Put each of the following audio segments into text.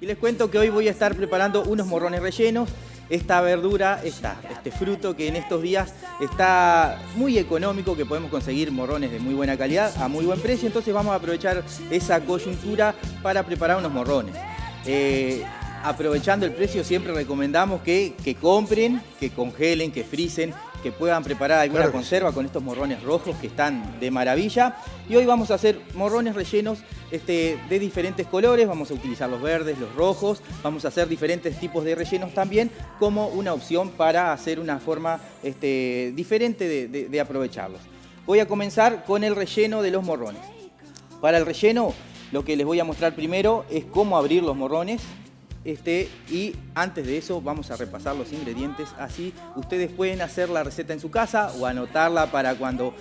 Y les cuento que hoy voy a estar preparando unos morrones rellenos. Esta verdura, este fruto que en estos días está muy económico, que podemos conseguir morrones de muy buena calidad a muy buen precio. Entonces vamos a aprovechar esa coyuntura para preparar unos morrones. Aprovechando el precio, siempre recomendamos que compren, que congelen, que frisen, que puedan preparar alguna conserva con estos morrones rojos que están de maravilla. Y hoy vamos a hacer morrones rellenos de diferentes colores. Vamos a utilizar los verdes, los rojos. Vamos a hacer diferentes tipos de rellenos también como una opción para hacer una forma diferente de aprovecharlos. Voy a comenzar con el relleno de los morrones. Para el relleno, lo que les voy a mostrar primero es cómo abrir los morrones. Y antes de eso vamos a repasar los ingredientes, así ustedes pueden hacer la receta en su casa o anotarla para cuando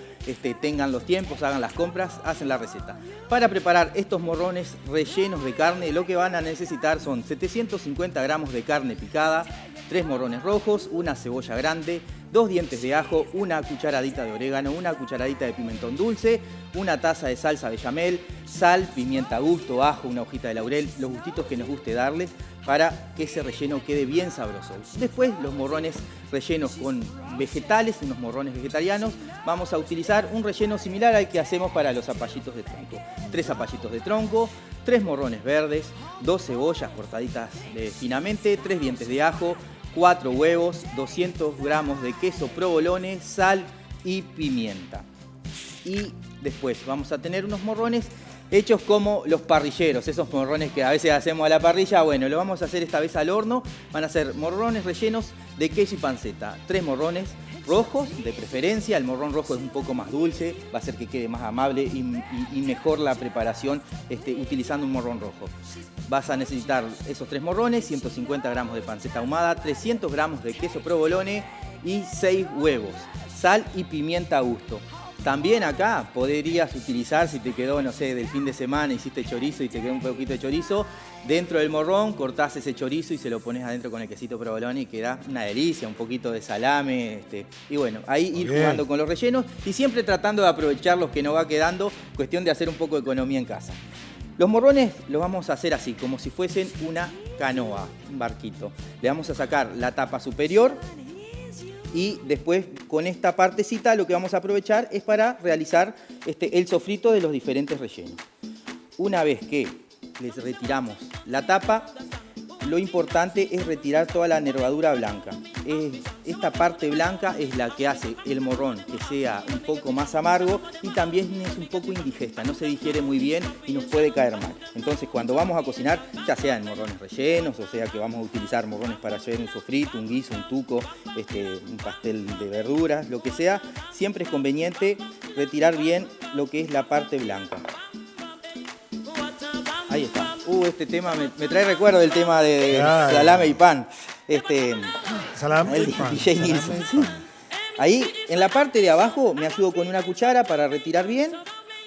tengan los tiempos, hagan las compras, hacen la receta. Para preparar estos morrones rellenos de carne, lo que van a necesitar son 750 gramos de carne picada, 3 morrones rojos, una cebolla grande, 2 dientes de ajo, una cucharadita de orégano, una cucharadita de pimentón dulce, una taza de salsa bechamel, sal, pimienta a gusto, ajo, una hojita de laurel, los gustitos que nos guste darle para que ese relleno quede bien sabroso. Después los morrones rellenos con vegetales, unos morrones vegetarianos. Vamos a utilizar un relleno similar al que hacemos para los zapallitos de tronco. 3 zapallitos de tronco, 3 morrones verdes, 2 cebollas cortaditas finamente, 3 dientes de ajo, 4 huevos, 200 gramos de queso provolone, sal y pimienta. Y después vamos a tener unos morrones hechos como los parrilleros, esos morrones que a veces hacemos a la parrilla. Bueno, lo vamos a hacer esta vez al horno. Van a ser morrones rellenos de queso y panceta. 3 morrones rojos, de preferencia. El morrón rojo es un poco más dulce, va a hacer que quede más amable y mejor la preparación utilizando un morrón rojo. Vas a necesitar esos 3 morrones, 150 gramos de panceta ahumada, 300 gramos de queso provolone y 6 huevos. Sal y pimienta a gusto. También acá podrías utilizar, si te quedó, no sé, del fin de semana, hiciste chorizo y te quedó un poquito de chorizo, dentro del morrón cortás ese chorizo y se lo pones adentro con el quesito provolone y queda una delicia, un poquito de salame. Y bueno, ahí ir jugando con los rellenos y siempre tratando de aprovechar los que nos va quedando, cuestión de hacer un poco de economía en casa. Los morrones los vamos a hacer así, como si fuesen una canoa, un barquito. Le vamos a sacar la tapa superior. Y después con esta partecita lo que vamos a aprovechar es para realizar el sofrito de los diferentes rellenos. Una vez que les retiramos la tapa, lo importante es retirar toda la nervadura blanca. Esta parte blanca es la que hace el morrón que sea un poco más amargo y también es un poco indigesta, no se digiere muy bien y nos puede caer mal. Entonces cuando vamos a cocinar, ya sea en morrones rellenos, o sea que vamos a utilizar morrones para hacer un sofrito, un guiso, un tuco, un pastel de verduras, lo que sea, siempre es conveniente retirar bien lo que es la parte blanca. Ahí está. Este tema me trae recuerdo del tema de salame y pan. Salame y pan. DJ Nilsson. Ahí, en la parte de abajo, me ayudo con una cuchara para retirar bien.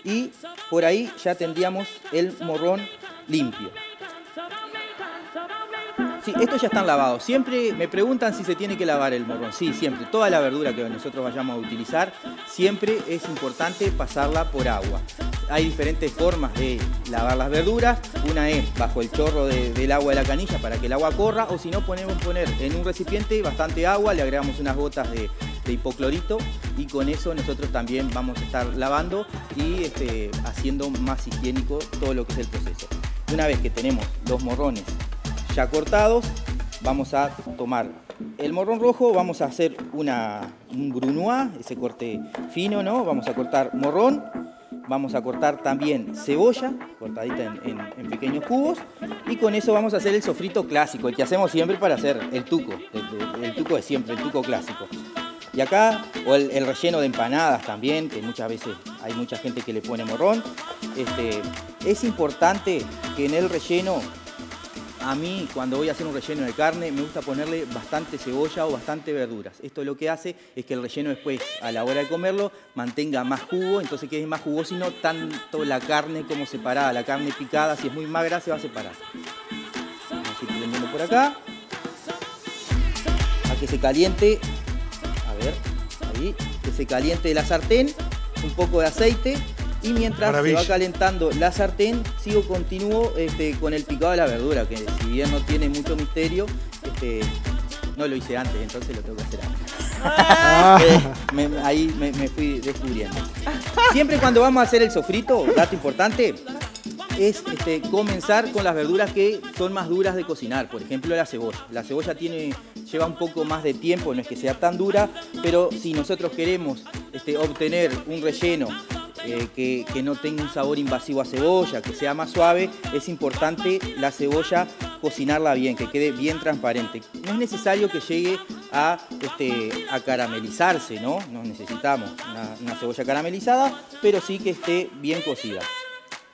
Y por ahí ya tendríamos el morrón limpio. Sí, estos ya están lavados. Siempre me preguntan si se tiene que lavar el morrón. Sí, siempre. Toda la verdura que nosotros vayamos a utilizar, siempre es importante pasarla por agua. Hay diferentes formas de lavar las verduras. Una es bajo el chorro del agua de la canilla para que el agua corra, o si no, podemos poner en un recipiente bastante agua, le agregamos unas gotas de hipoclorito y con eso nosotros también vamos a estar lavando y haciendo más higiénico todo lo que es el proceso. Una vez que tenemos los morrones ya cortados, vamos a tomar el morrón rojo, vamos a hacer un brunoise, ese corte fino, ¿no? Vamos a cortar morrón. Vamos a cortar también cebolla, cortadita en pequeños cubos. Y con eso vamos a hacer el sofrito clásico, el que hacemos siempre para hacer el tuco. El tuco de siempre, el tuco clásico. Y acá, o el relleno de empanadas también, que muchas veces hay mucha gente que le pone morrón. Es importante que en el relleno, a mí cuando voy a hacer un relleno de carne, me gusta ponerle bastante cebolla o bastante verduras. Esto lo que hace es que el relleno después, a la hora de comerlo, mantenga más jugo, entonces quede más jugoso y no tanto la carne como separada. La carne picada, si es muy magra, se va a separar. Vamos a ir prendiendo por acá. A que se caliente, a ver, ahí, que se caliente la sartén, un poco de aceite. Y mientras Maravilla. se va calentando la sartén, continúo con el picado de la verdura, que si bien no tiene mucho misterio, no lo hice antes, entonces lo tengo que hacer antes. Ahí me fui descubriendo. Siempre cuando vamos a hacer el sofrito, dato importante, es comenzar con las verduras que son más duras de cocinar. Por ejemplo, la cebolla. La cebolla lleva un poco más de tiempo, no es que sea tan dura, pero si nosotros queremos obtener un relleno que no tenga un sabor invasivo a cebolla, que sea más suave, es importante la cebolla cocinarla bien, que quede bien transparente. No es necesario que llegue a caramelizarse, ¿no? No necesitamos una cebolla caramelizada, pero sí que esté bien cocida.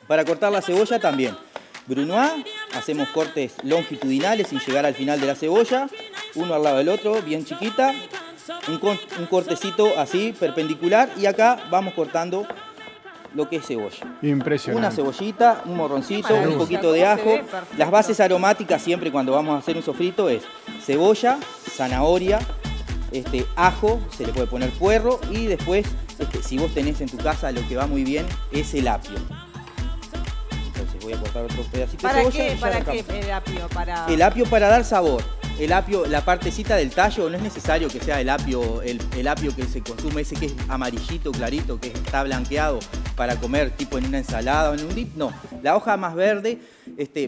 Para cortar la cebolla también, brunoise, hacemos cortes longitudinales sin llegar al final de la cebolla, uno al lado del otro, bien chiquita, un cortecito así, perpendicular, y acá vamos cortando lo que es cebolla. Impresionante. Una cebollita, un morroncito, un poquito de ajo. Las bases aromáticas siempre cuando vamos a hacer un sofrito es cebolla, zanahoria, ajo, se le puede poner puerro, y después, si vos tenés en tu casa, lo que va muy bien es el apio. Entonces voy a cortar otro pedacito de cebolla. ¿Para qué el apio? El apio para dar sabor. El apio, la partecita del tallo, no es necesario que sea el apio que se consume, ese que es amarillito, clarito, que está blanqueado para comer tipo en una ensalada o en un dip. No, la hoja más verde,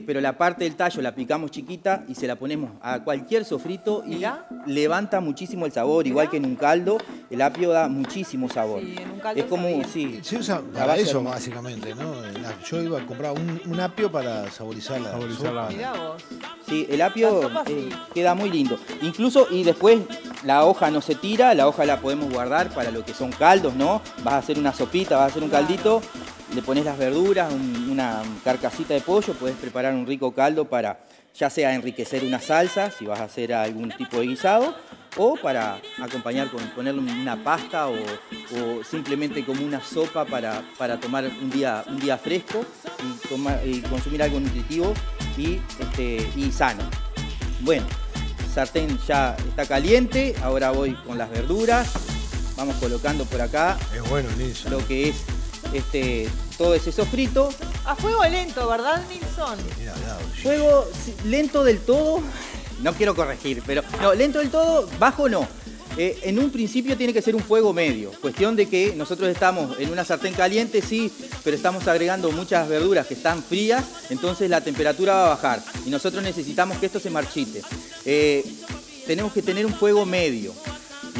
pero la parte del tallo la picamos chiquita y se la ponemos a cualquier sofrito y levanta muchísimo el sabor, igual que en un caldo, el apio da muchísimo sabor. Sí, en un caldo es como, sí. Se usa para eso básicamente, ¿no? Yo iba a comprar un apio para saborizar la sopa. Mirá vos. Sí, el apio queda muy lindo. Incluso, y después la hoja no se tira, la hoja la podemos guardar para lo que son caldos, ¿no? Vas a hacer una sopita, vas a hacer un caldito, le pones las verduras, una carcasita de pollo, puedes preparar un rico caldo para ya sea enriquecer una salsa, si vas a hacer algún tipo de guisado, o para acompañar con ponerle una pasta o simplemente como una sopa para tomar un día fresco y consumir algo nutritivo y sano. Bueno, el sartén ya está caliente, ahora voy con las verduras, vamos colocando por acá Es bueno, Nilsson. lo que es todo ese sofrito. A fuego lento, ¿verdad, Nilsson? Mira, Fuego lento del todo, no quiero corregir, pero no, lento del todo, bajo no. En un principio tiene que ser un fuego medio, cuestión de que nosotros estamos en una sartén caliente, sí, pero estamos agregando muchas verduras que están frías, entonces la temperatura va a bajar y nosotros necesitamos que esto se marchite. Tenemos que tener un fuego medio.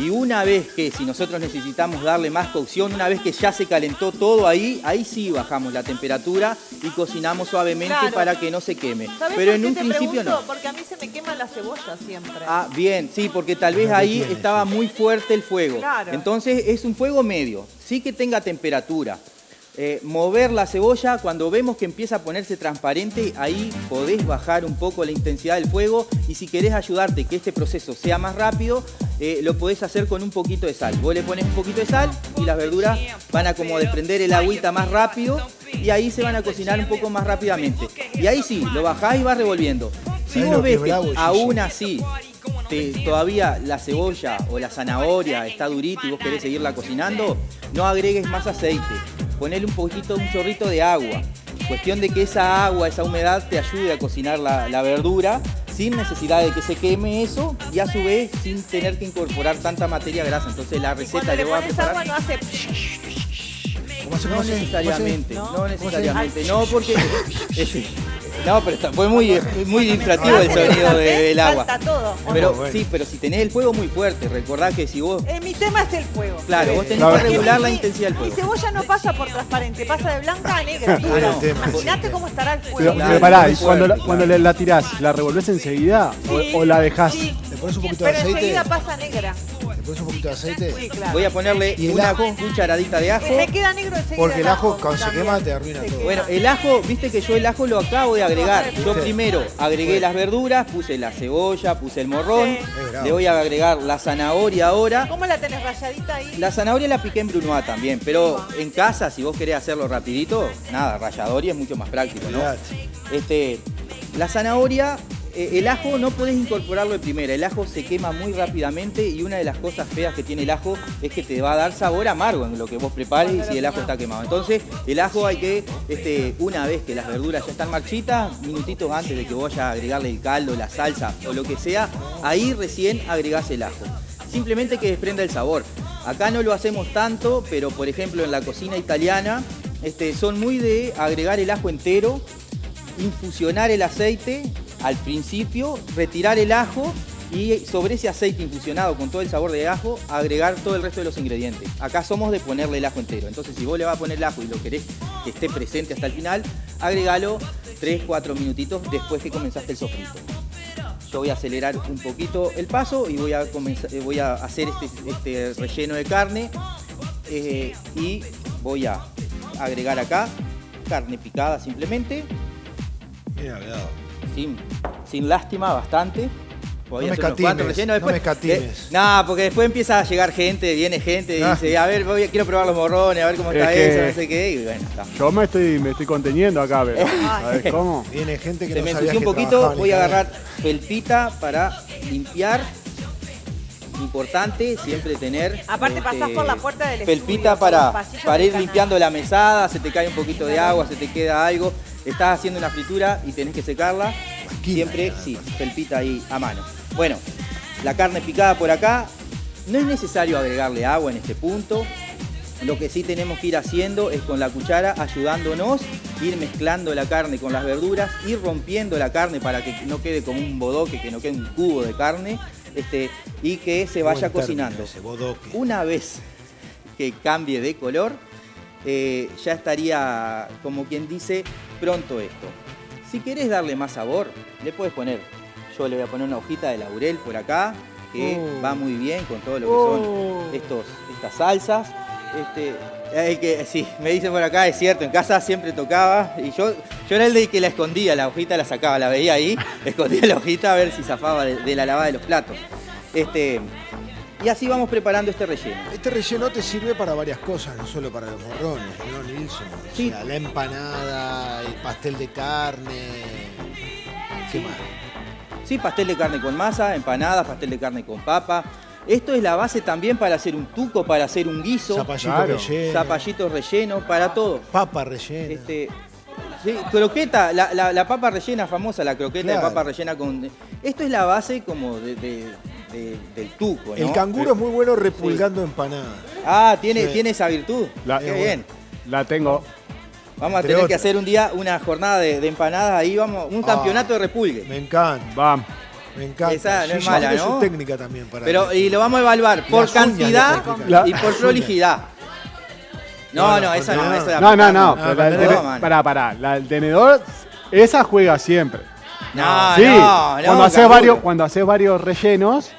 Y una vez que, si nosotros necesitamos darle más cocción, una vez que ya se calentó todo ahí sí bajamos la temperatura y cocinamos suavemente para que no se queme. Pero en un principio no. Porque a mí se me quema la cebolla siempre. Ah, bien, sí, porque tal vez ahí estaba muy fuerte el fuego. Claro. Entonces es un fuego medio, sí que tenga temperatura. Mover la cebolla, cuando vemos que empieza a ponerse transparente, ahí podés bajar un poco la intensidad del fuego y si querés ayudarte que este proceso sea más rápido, lo podés hacer con un poquito de sal. Vos le pones un poquito de sal y las verduras van a como desprender el agüita más rápido y ahí se van a cocinar un poco más rápidamente. Y ahí sí, lo bajás y vas revolviendo. Si vos ves que aún así todavía la cebolla o la zanahoria está durita y vos querés seguirla cocinando, no agregues más aceite. Ponele un chorrito de agua. Cuestión de que esa agua, esa humedad te ayude a cocinar la verdura sin necesidad de que se queme eso y a su vez sin tener que incorporar tanta materia grasa. Entonces la receta que voy a preparar... Agua no hace... No necesariamente, no porque... No, pero fue muy ilustrativo el sonido del agua. Todo. Pero sí, pero si tenés el fuego muy fuerte, recordá que si vos... mi tema es el fuego. Claro, vos tenés que regular la intensidad del fuego. Mi cebolla no pasa por transparente, pasa de blanca a negra. Imaginate cómo estará el fuego. Pero pará, y cuando la tirás, ¿la revolvés enseguida o la dejás? Sí, ¿Le pones un poquito de pero aceite? enseguida pasa negra. ¿Le pones un poquito de aceite? Sí, claro. Voy a ponerle ¿Y el una ajo? cucharadita de ajo. Me queda negro enseguida. Porque el ajo cuando se quema te arruina todo. Bueno, el ajo, viste que yo el ajo lo acabo de agregar. Yo primero agregué las verduras, puse la cebolla, puse el morrón. Le voy a agregar la zanahoria ahora. ¿Cómo la tenés ralladita ahí? La zanahoria la piqué en brunoise también, pero en casa, si vos querés hacerlo rapidito, nada, rallador y es mucho más práctico, ¿no? La zanahoria El ajo no podés incorporarlo de primera, el ajo se quema muy rápidamente y una de las cosas feas que tiene el ajo es que te va a dar sabor amargo en lo que vos prepares y si el ajo está quemado. Entonces el ajo hay que, una vez que las verduras ya están marchitas, minutitos antes de que vos vayas a agregarle el caldo, la salsa o lo que sea, ahí recién agregás el ajo. Simplemente que desprenda el sabor. Acá no lo hacemos tanto, pero por ejemplo en la cocina italiana son muy de agregar el ajo entero, infusionar el aceite al principio, retirar el ajo y sobre ese aceite infusionado con todo el sabor de ajo, agregar todo el resto de los ingredientes. Acá somos de ponerle el ajo entero. Entonces, si vos le vas a poner el ajo y lo querés que esté presente hasta el final, agregalo 3-4 minutitos después que comenzaste el sofrito. Yo voy a acelerar un poquito el paso y voy a hacer este relleno de carne y voy a agregar acá carne picada simplemente. Mira, Sin lástima, bastante. No me escatimes. No, porque después empieza a llegar gente, viene gente y dice, a ver, quiero probar los morrones, a ver cómo está eso, no sé qué. Y bueno, está. Yo me estoy conteniendo acá, pero ¿sabes cómo? Viene gente que se no me sabía ensució un que poquito, voy a agarrar felpita para limpiar. Importante siempre tener aparte pasás por la puerta del felpita estudio, para ir limpiando la mesada, se te cae un poquito de agua, se te queda algo, estás haciendo una fritura y tenés que secarla, siempre sí, felpita ahí a mano. Bueno, la carne picada por acá, no es necesario agregarle agua en este punto. Lo que sí tenemos que ir haciendo es con la cuchara ayudándonos, ir mezclando la carne con las verduras, ir rompiendo la carne para que no quede como un bodoque, que no quede un cubo de carne. Y que se vaya cocinando. Una vez que cambie de color, ya estaría, como quien dice, pronto esto. Si querés darle más sabor, le puedes poner, yo le voy a poner una hojita de laurel por acá, que va muy bien con todo lo que son estas salsas. Sí, me dicen por acá, es cierto, en casa siempre tocaba y yo era el de que la escondía, la hojita la sacaba, la veía ahí, escondía la hojita a ver si zafaba de la lavada de los platos. Y así vamos preparando este relleno. Este relleno te sirve para varias cosas, no solo para los morrones, ¿no, Nilson? Sí. O sea, la empanada, el pastel de carne. ¿Qué más? Sí, pastel de carne con masa, empanadas, pastel de carne con papa. Esto es la base también para hacer un tuco, para hacer un guiso. Zapallitos rellenos, para todo. Papa rellena. Sí, croqueta, la papa rellena famosa, la croqueta de papa rellena con... Esto es la base como del tuco, ¿no? El canguro es muy bueno repulgando empanadas. Ah, tiene esa virtud. Qué bien. La tengo. Vamos a tener que hacer un día una jornada de empanadas ahí, un campeonato de repulgue. Me encanta. Vamos. Me encanta. Esa no es mala, ¿no? Su técnica también para y lo vamos a evaluar por cantidad y por prolijidad. No, esa no. No. Pará. La del tenedor, esa juega siempre. Cuando haces varios rellenos,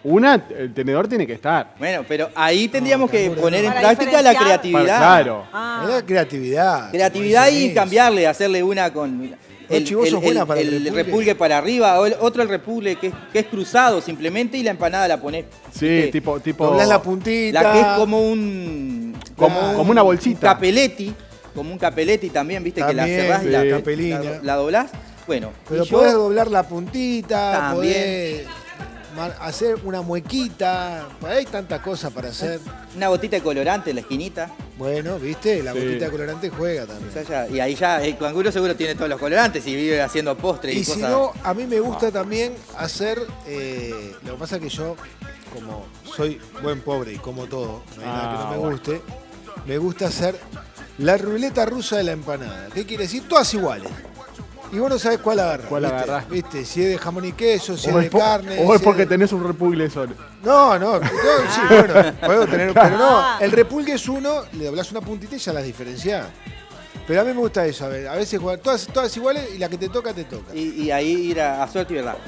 el tenedor tiene que estar. Bueno, pero ahí tendríamos que poner en práctica la creatividad. Claro. La creatividad. Creatividad y cambiarle, hacerle una con... El repulgue para arriba, otro el repulgue que es cruzado simplemente y la empanada la ponés. Sí, tipo. Doblás la puntita. La que es como una bolsita. Como un capeletti también, viste, también, que la cerrás y la doblás. Bueno. Pero podés doblar la puntita, podés hacer una muequita. Hay tantas cosas para hacer. Una gotita de colorante en la esquinita. Bueno, viste, la gotita de colorante juega también. Y ahí ya, el canguro seguro tiene todos los colorantes y vive haciendo postres y cosas. Y si no, a mí me gusta también hacer, lo que pasa es que yo, como soy buen pobre y como todo, no hay nada que no me guste, me gusta hacer la ruleta rusa de la empanada. ¿Qué quiere decir? Todas iguales. Y vos no sabés cuál agarrar. ¿Viste? Si es de jamón y queso, si es de carne. O es porque tenés un repulgue solo. No, sí, bueno, puedo tener, pero no. El repulgue es uno, le doblás una puntita y ya las diferenciás. Pero a mí me gusta eso, a veces jugar todas iguales y la que te toca, te toca. Y ahí ir a suerte y verdad.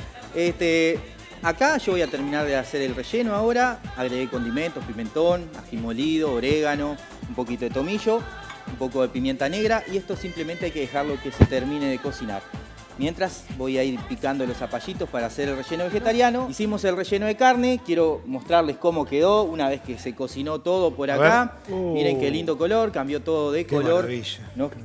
Acá yo voy a terminar de hacer el relleno ahora. Agregué condimentos, pimentón, ají molido, orégano, un poquito de tomillo, un poco de pimienta negra y esto simplemente hay que dejarlo que se termine de cocinar. Mientras voy a ir picando los zapallitos para hacer el relleno vegetariano. Hicimos el relleno de carne, quiero mostrarles cómo quedó una vez que se cocinó todo por acá. Miren qué lindo color, cambió todo de color. Maravilla.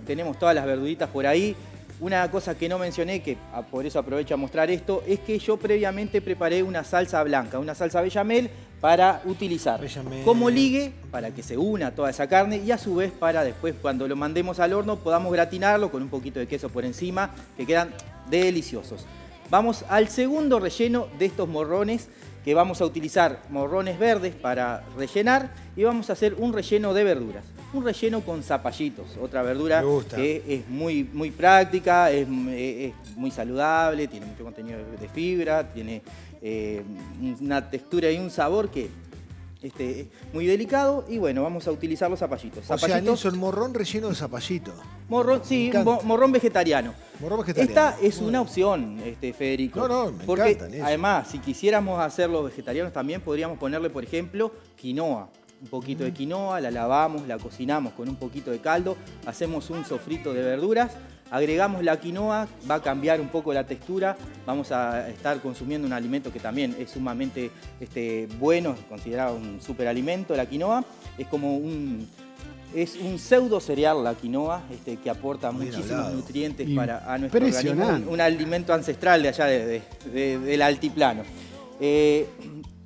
Tenemos todas las verduritas por ahí. Una cosa que no mencioné, que por eso aprovecho a mostrar esto, es que yo previamente preparé una salsa blanca, una salsa bechamel para utilizar como ligue, para que se una toda esa carne y a su vez para después cuando lo mandemos al horno podamos gratinarlo con un poquito de queso por encima, que quedan deliciosos. Vamos al segundo relleno de estos morrones, que vamos a utilizar morrones verdes para rellenar y vamos a hacer un relleno de verduras. Un relleno con zapallitos, otra verdura que es muy práctica, es muy saludable, tiene mucho contenido de fibra, tiene una textura y un sabor que es muy delicado. Y bueno, vamos a utilizar los zapallitos. O sea, Nilson, morrón relleno de zapallito. Morrón, sí, morrón vegetariano. Morrón vegetariano. Esta es una opción, Federico. No, me porque encantan eso. además, si quisiéramos hacerlo vegetarianos también podríamos ponerle, por ejemplo, quinoa. Un poquito de quinoa, la lavamos, la cocinamos con un poquito de caldo, hacemos un sofrito de verduras, agregamos la quinoa, va a cambiar un poco la textura, vamos a estar consumiendo un alimento que también es sumamente bueno, es considerado un superalimento la quinoa, es como un pseudo cereal la quinoa, que aporta muchísimos nutrientes a nuestro organismo, un alimento ancestral de allá del altiplano.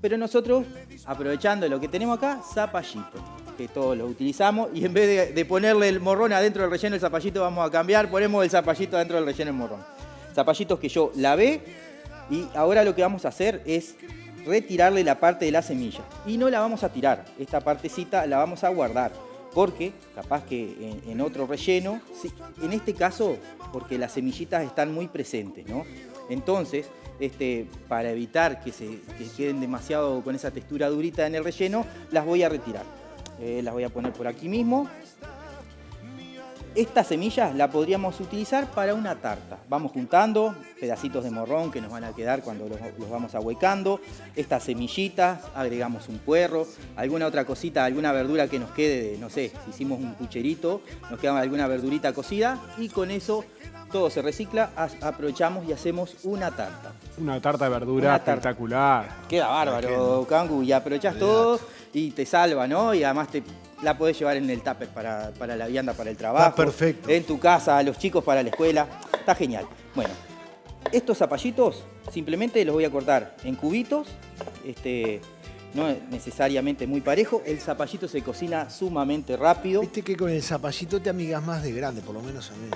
Pero nosotros, aprovechando lo que tenemos acá, zapallito, que todos lo utilizamos, y en vez de ponerle el morrón adentro del relleno del zapallito, vamos a cambiar, ponemos el zapallito adentro del relleno del morrón. Zapallitos que yo lavé, y ahora lo que vamos a hacer es retirarle la parte de la semilla. Y no la vamos a tirar, esta partecita la vamos a guardar, porque capaz que en otro relleno, sí, en este caso, porque las semillitas están muy presentes, ¿no? Entonces, para evitar que queden demasiado con esa textura durita en el relleno, las voy a retirar. Las voy a poner por aquí mismo. Estas semillas las podríamos utilizar para una tarta. Vamos juntando pedacitos de morrón que nos van a quedar cuando los vamos ahuecando. Estas semillitas, agregamos un puerro, alguna otra cosita, alguna verdura que nos quede, no sé, si hicimos un pucherito, nos queda alguna verdurita cocida y con eso todo se recicla, aprovechamos y hacemos una tarta. Una tarta de verdura espectacular. Queda bárbaro, Kangu, y aprovechás todo y te salva, ¿no? Y además la podés llevar en el tupper para la vianda, para el trabajo. Está perfecto. En tu casa, a los chicos para la escuela. Está genial. Bueno, estos zapallitos simplemente los voy a cortar en cubitos. No necesariamente muy parejo. El zapallito se cocina sumamente rápido. Viste que con el zapallito te amigas más de grande, por lo menos a mí.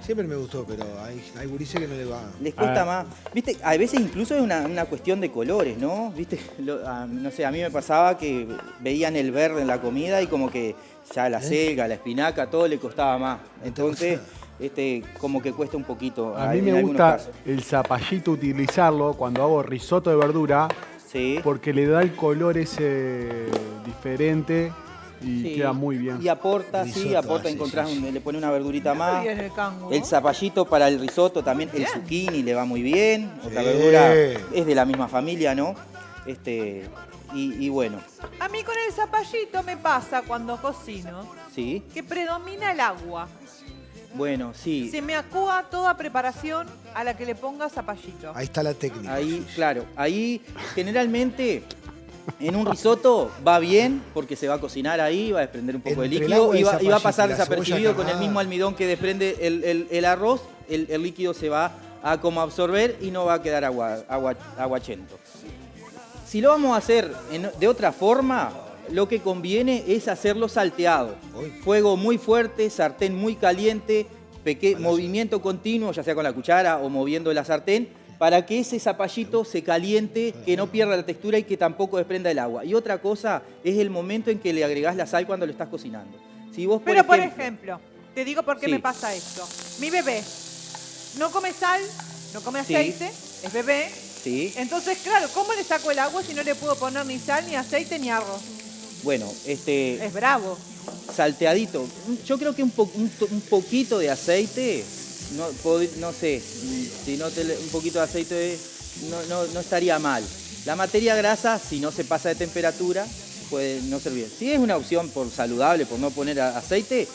Siempre me gustó, pero hay gurises que no le va. Les cuesta más. Viste, a veces incluso es una cuestión de colores, ¿no? Viste, no sé, a mí me pasaba que veían el verde en la comida y como que ya la selga, la espinaca, todo le costaba más. Entonces, como que cuesta un poquito. A mí me gusta el zapallito utilizarlo cuando hago risotto de verdura, sí, porque le da el color ese diferente. Y queda muy bien. Y aporta, encontrás, le pone una verdurita más. El zapallito para el risotto también, el zucchini le va muy bien. Otra verdura es de la misma familia, ¿no? Y bueno. A mí con el zapallito me pasa cuando cocino, ¿sí?, que predomina el agua. Bueno, sí. Se me acúa toda preparación a la que le ponga zapallito. Ahí está la técnica. Ahí, claro, ahí generalmente en un risotto va bien porque se va a cocinar ahí, va a desprender un poco de líquido y va a pasar desapercibido con el mismo almidón que desprende el arroz, el líquido se va a como absorber y no va a quedar aguachento. Si lo vamos a hacer de otra forma, lo que conviene es hacerlo salteado. Fuego muy fuerte, sartén muy caliente, movimiento continuo, ya sea con la cuchara o moviendo la sartén, para que ese zapallito se caliente, que no pierda la textura y que tampoco desprenda el agua. Y otra cosa es el momento en que le agregás la sal cuando lo estás cocinando. Si vos, por ejemplo, te digo por qué me pasa esto. Mi bebé no come sal, no come aceite, es bebé. Sí. Entonces, claro, ¿cómo le saco el agua si no le puedo poner ni sal, ni aceite, ni arroz? Bueno, es bravo. Salteadito. Yo creo que un poquito de aceite, no sé, si un poquito de aceite no estaría mal. La materia grasa, si no se pasa de temperatura, puede no servir. Si es una opción por saludable, por no poner aceite,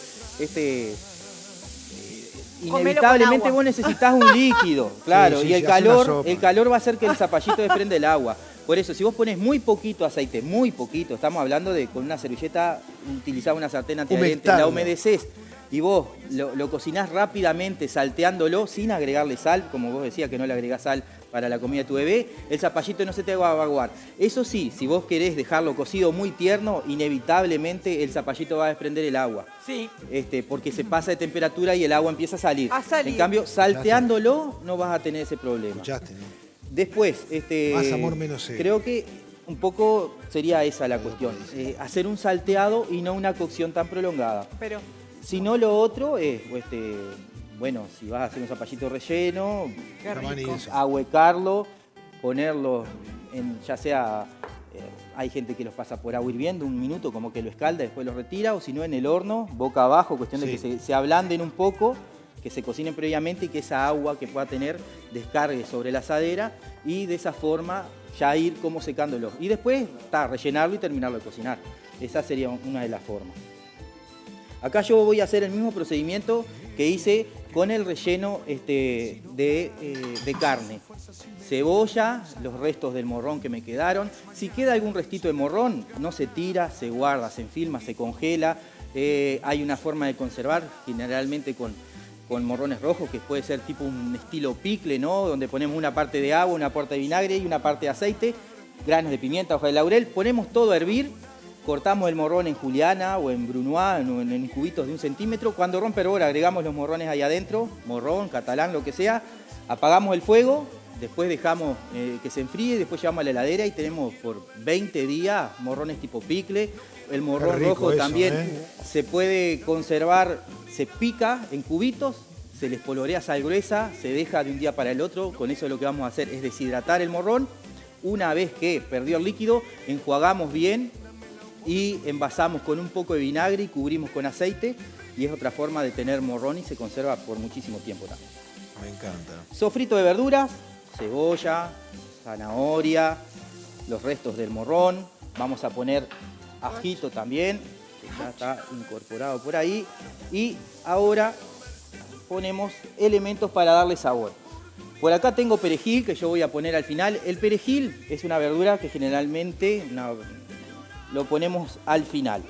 inevitablemente vos necesitas un líquido, claro, y el calor va a hacer que el zapallito desprende el agua. Por eso, si vos pones muy poquito aceite, muy poquito, estamos hablando de con una servilleta, utilizar una sartén antiadherente, la humedecés y vos lo cocinás rápidamente salteándolo sin agregarle sal, como vos decías que no le agregás sal para la comida de tu bebé, el zapallito no se te va a aguar. Eso sí, si vos querés dejarlo cocido muy tierno, inevitablemente el zapallito va a desprender el agua. Sí. Porque se pasa de temperatura y el agua empieza a salir. En cambio, salteándolo no vas a tener ese problema. Escuchaste, ¿no? Después, más amor, menos sed. creo que un poco sería esa la cuestión. Hacer un salteado y no una cocción tan prolongada. Pero Si no, lo otro es, bueno, si vas a hacer un zapallito relleno, qué rico. ahuecarlo, ponerlo en, ya sea, hay gente que los pasa por agua hirviendo, 1 minuto, como que lo escalda, después lo retira, o si no en el horno, boca abajo, cuestión de que se ablanden un poco, que se cocinen previamente y que esa agua que pueda tener descargue sobre la asadera y de esa forma ya ir como secándolo. Y después rellenarlo y terminarlo de cocinar. Esa sería una de las formas. Acá yo voy a hacer el mismo procedimiento que hice con el relleno de carne. Cebolla, los restos del morrón que me quedaron. Si queda algún restito de morrón, no se tira, se guarda, se enfilma, se congela. Hay una forma de conservar, generalmente con morrones rojos, que puede ser tipo un estilo picle, ¿no? Donde ponemos una parte de agua, una parte de vinagre y una parte de aceite, granos de pimienta, hoja de laurel. Ponemos todo a hervir. Cortamos el morrón en juliana o en brunoise, en cubitos de 1 centímetro. Cuando rompe hervor agregamos los morrones ahí adentro, morrón, catalán, lo que sea. Apagamos el fuego, después dejamos que se enfríe, después llevamos a la heladera y tenemos por 20 días morrones tipo picle. El morrón rojo también se puede conservar, se pica en cubitos, se le espolvorea sal gruesa, se deja de un día para el otro. Con eso lo que vamos a hacer es deshidratar el morrón. Una vez que perdió el líquido, enjuagamos bien y envasamos con un poco de vinagre y cubrimos con aceite, y es otra forma de tener morrón y se conserva por muchísimo tiempo también. Me encanta. Sofrito de verduras, cebolla, zanahoria, los restos del morrón. Vamos a poner ajito también, que ya está incorporado por ahí. Y ahora ponemos elementos para darle sabor. Por acá tengo perejil, que yo voy a poner al final. El perejil es una verdura que generalmente lo ponemos al final.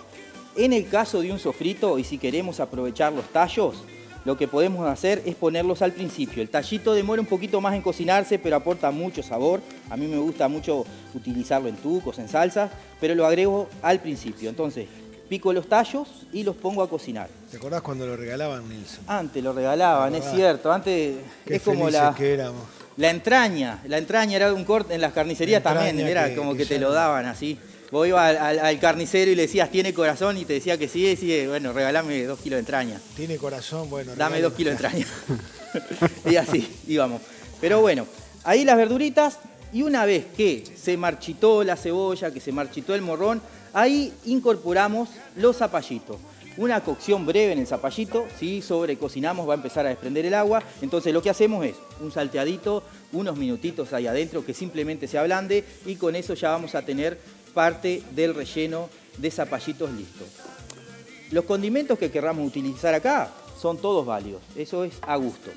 En el caso de un sofrito, y si queremos aprovechar los tallos, lo que podemos hacer es ponerlos al principio. El tallito demora un poquito más en cocinarse, pero aporta mucho sabor. A mí me gusta mucho utilizarlo en tucos, en salsas, pero lo agrego al principio. Entonces, pico los tallos y los pongo a cocinar. ¿Te acordás cuando lo regalaban, Nilson? Antes lo regalaban, es cierto. Antes Qué es como que éramos. la entraña. La entraña era un corte en las carnicerías también. Era como que te lo daban así. Vos ibas al carnicero y le decías, ¿tiene corazón? Y te decía que sí, y decía, bueno, regalame 2 kilos de entraña. ¿Tiene corazón? Bueno, dame 2 kilos de entraña. Y así íbamos. Pero bueno, ahí las verduritas, y una vez que se marchitó la cebolla, que se marchitó el morrón, ahí incorporamos los zapallitos. Una cocción breve en el zapallito, si sobrecocinamos va a empezar a desprender el agua. Entonces lo que hacemos es un salteadito, unos minutitos ahí adentro, que simplemente se ablande, y con eso ya vamos a tener parte del relleno de zapallitos listo. Los condimentos que querramos utilizar acá son todos válidos, eso es a gusto.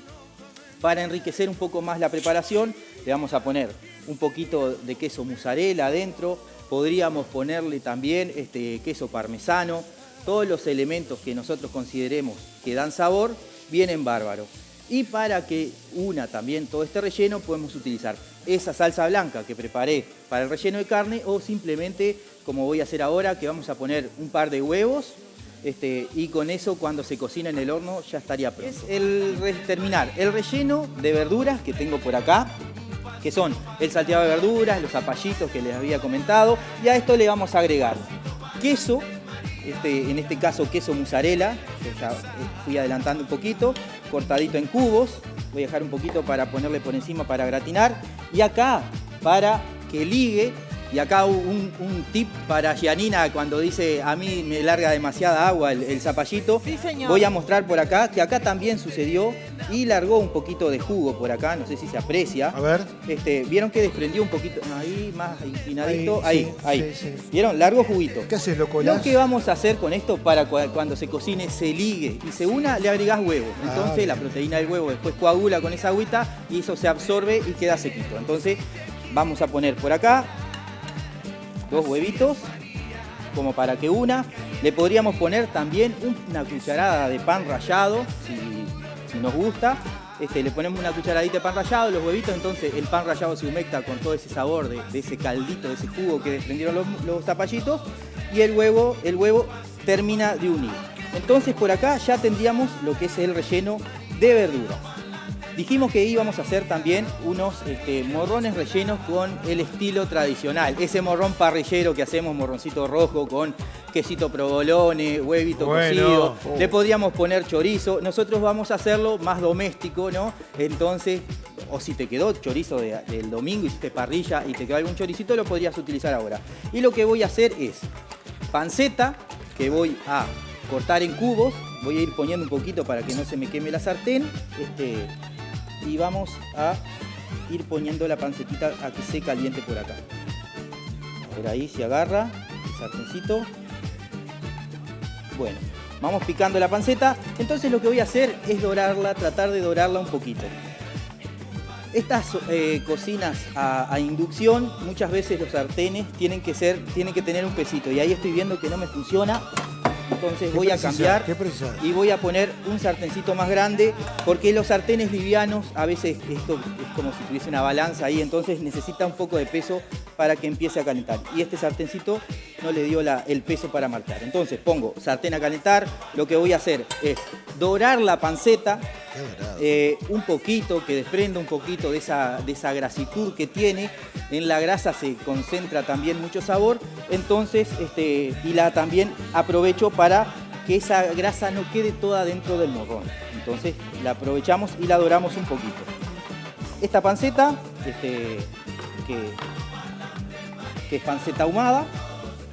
Para enriquecer un poco más la preparación, le vamos a poner un poquito de queso mozzarella adentro, podríamos ponerle también queso parmesano. Todos los elementos que nosotros consideremos que dan sabor vienen bárbaros. Y para que una también todo este relleno, podemos utilizar esa salsa blanca que preparé para el relleno de carne, o simplemente, como voy a hacer ahora, que vamos a poner un par de huevos, y con eso cuando se cocina en el horno ya estaría pronto. Es terminar el relleno de verduras que tengo por acá, que son el salteado de verduras, los zapallitos que les había comentado, y a esto le vamos a agregar queso, en este caso queso mozzarella, que ya fui adelantando un poquito, cortadito en cubos. Voy a dejar un poquito para ponerle por encima para gratinar. Y acá, para que ligue, y acá un tip para Gianina cuando dice a mí me larga demasiada agua el zapallito. Sí, señor. Voy a mostrar por acá, que acá también sucedió y largó un poquito de jugo por acá, no sé si se aprecia. A ver. Vieron que desprendió un poquito, ahí más inclinadito, ahí. Sí. ¿Vieron? Largo juguito. ¿Qué haces, lo colás? Lo que vamos a hacer con esto para cuando se cocine se ligue y se una, le agregás huevo. Entonces la proteína del huevo después coagula con esa agüita y eso se absorbe y queda sequito. Entonces vamos a poner por acá 2 huevitos, como para que una. Le podríamos poner también una cucharada de pan rallado, si nos gusta. Le ponemos una cucharadita de pan rallado, los huevitos, entonces el pan rallado se humecta con todo ese sabor de ese caldito, de ese jugo que desprendieron los zapallitos, y el huevo termina de unir. Entonces por acá ya tendríamos lo que es el relleno de verduras. Dijimos que íbamos a hacer también unos morrones rellenos con el estilo tradicional. Ese morrón parrillero que hacemos, morroncito rojo con quesito provolone, huevito cocido. Le podríamos poner chorizo. Nosotros vamos a hacerlo más doméstico, ¿no? Entonces, o si te quedó chorizo del domingo, hiciste parrilla y te quedó algún choricito, lo podrías utilizar ahora. Y lo que voy a hacer es panceta, que voy a cortar en cubos. Voy a ir poniendo un poquito para que no se me queme la sartén. Y vamos a ir poniendo la pancetita a que se caliente por acá. A ver ahí si agarra el sartencito. Bueno, vamos picando la panceta. Entonces lo que voy a hacer es dorarla, tratar de dorarla un poquito. Estas cocinas a inducción, muchas veces los sartenes tienen que tener un pesito. Y ahí estoy viendo que no me funciona. Entonces voy a cambiar y voy a poner un sartencito más grande, porque los sartenes livianos, a veces esto es como si tuviese una balanza ahí, entonces necesita un poco de peso para que empiece a calentar. Y este sartencito no le dio el peso para marcar. Entonces pongo sartén a calentar, lo que voy a hacer es dorar la panceta, un poquito, que desprenda un poquito de esa grasitud que tiene. En la grasa se concentra también mucho sabor, entonces también aprovecho para que esa grasa no quede toda dentro del morrón. Entonces la aprovechamos y la doramos un poquito. Esta panceta, que es panceta ahumada,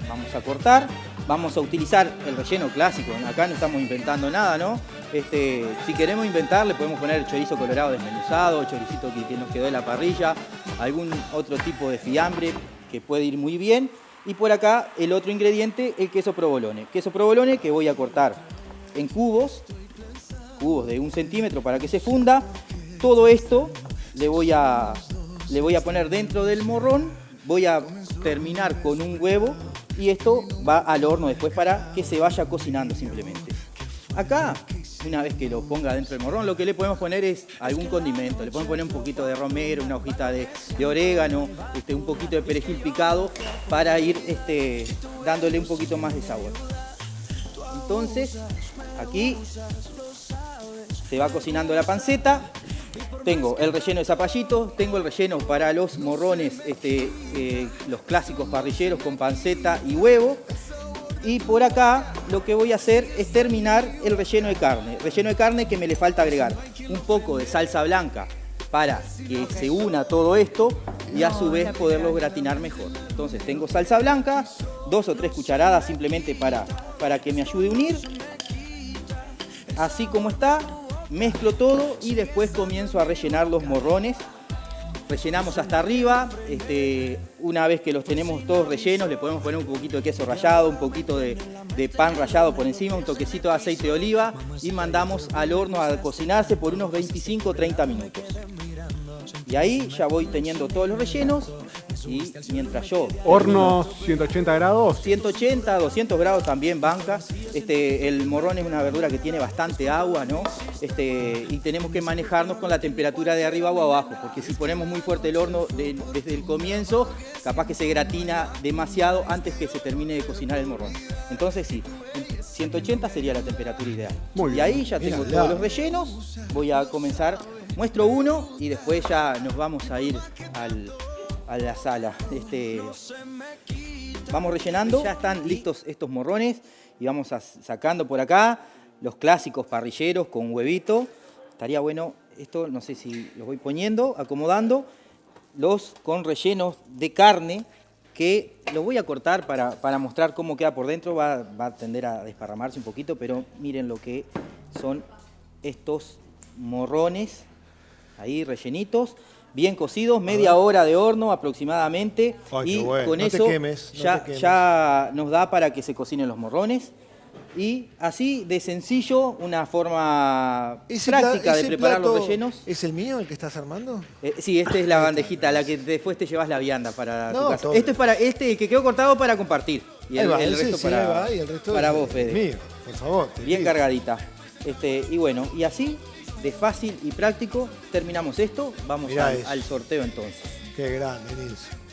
vamos a cortar. Vamos a utilizar el relleno clásico. Acá no estamos inventando nada, ¿no? Si queremos inventar, le podemos poner chorizo colorado desmenuzado, choricito que nos quedó de la parrilla, algún otro tipo de fiambre que puede ir muy bien. Y por acá el otro ingrediente, el queso provolone. Queso provolone que voy a cortar en cubos de 1 centímetro para que se funda. Todo esto le voy a poner dentro del morrón. Voy a terminar con un huevo y esto va al horno después para que se vaya cocinando simplemente. Acá, una vez que lo ponga dentro del morrón, lo que le podemos poner es algún condimento. Le podemos poner un poquito de romero, una hojita de orégano, un poquito de perejil picado para ir dándole un poquito más de sabor. Entonces, aquí se va cocinando la panceta. Tengo el relleno de zapallitos, tengo el relleno para los morrones, los clásicos parrilleros con panceta y huevo. Y por acá lo que voy a hacer es terminar el relleno de carne. Relleno de carne que me le falta agregar un poco de salsa blanca para que se una todo esto y a su vez poderlo gratinar mejor. Entonces tengo salsa blanca, 2 o 3 cucharadas simplemente para que me ayude a unir. Así como está. Mezclo todo y después comienzo a rellenar los morrones. Rellenamos hasta arriba. Una vez que los tenemos todos rellenos, le podemos poner un poquito de queso rallado, un poquito de pan rallado por encima, un toquecito de aceite de oliva y mandamos al horno a cocinarse por unos 25 o 30 minutos. Y ahí ya voy teniendo todos los rellenos. Y mientras yo... ¿Horno 180 grados? 180, 200 grados también banca. El morrón es una verdura que tiene bastante agua, ¿no? Y tenemos que manejarnos con la temperatura de arriba o abajo, porque si ponemos muy fuerte el horno desde el comienzo, capaz que se gratina demasiado antes que se termine de cocinar el morrón. Entonces sí, 180 sería la temperatura ideal. Y ahí ya tengo todos los rellenos. Voy a comenzar, muestro uno y después ya nos vamos a ir a la sala. Vamos rellenando, ya están listos estos morrones y vamos sacando por acá los clásicos parrilleros con huevito. Estaría bueno esto, no sé si los voy poniendo, acomodando, los con rellenos de carne que los voy a cortar para mostrar cómo queda por dentro. Va a tender a desparramarse un poquito, pero miren lo que son estos morrones ahí rellenitos. Bien cocidos, media hora de horno aproximadamente. Ay, y bueno. con No te eso quemes, ya nos da para que se cocinen los morrones. Y así de sencillo, una forma práctica de preparar los rellenos. ¿Es el mío el que estás armando? Sí, esta es la bandejita, la que después te llevas la vianda para tu casa. Todo. Esto es para el que quedó cortado para compartir. Y Ahí va, el ese resto sí, para, ahí va, y el resto para es vos, Fede. mío, por favor. te Bien pido. cargadita. Y bueno, y así, de fácil y práctico, terminamos esto. Vamos Mirá eso. al sorteo entonces. Qué grande, Nilson.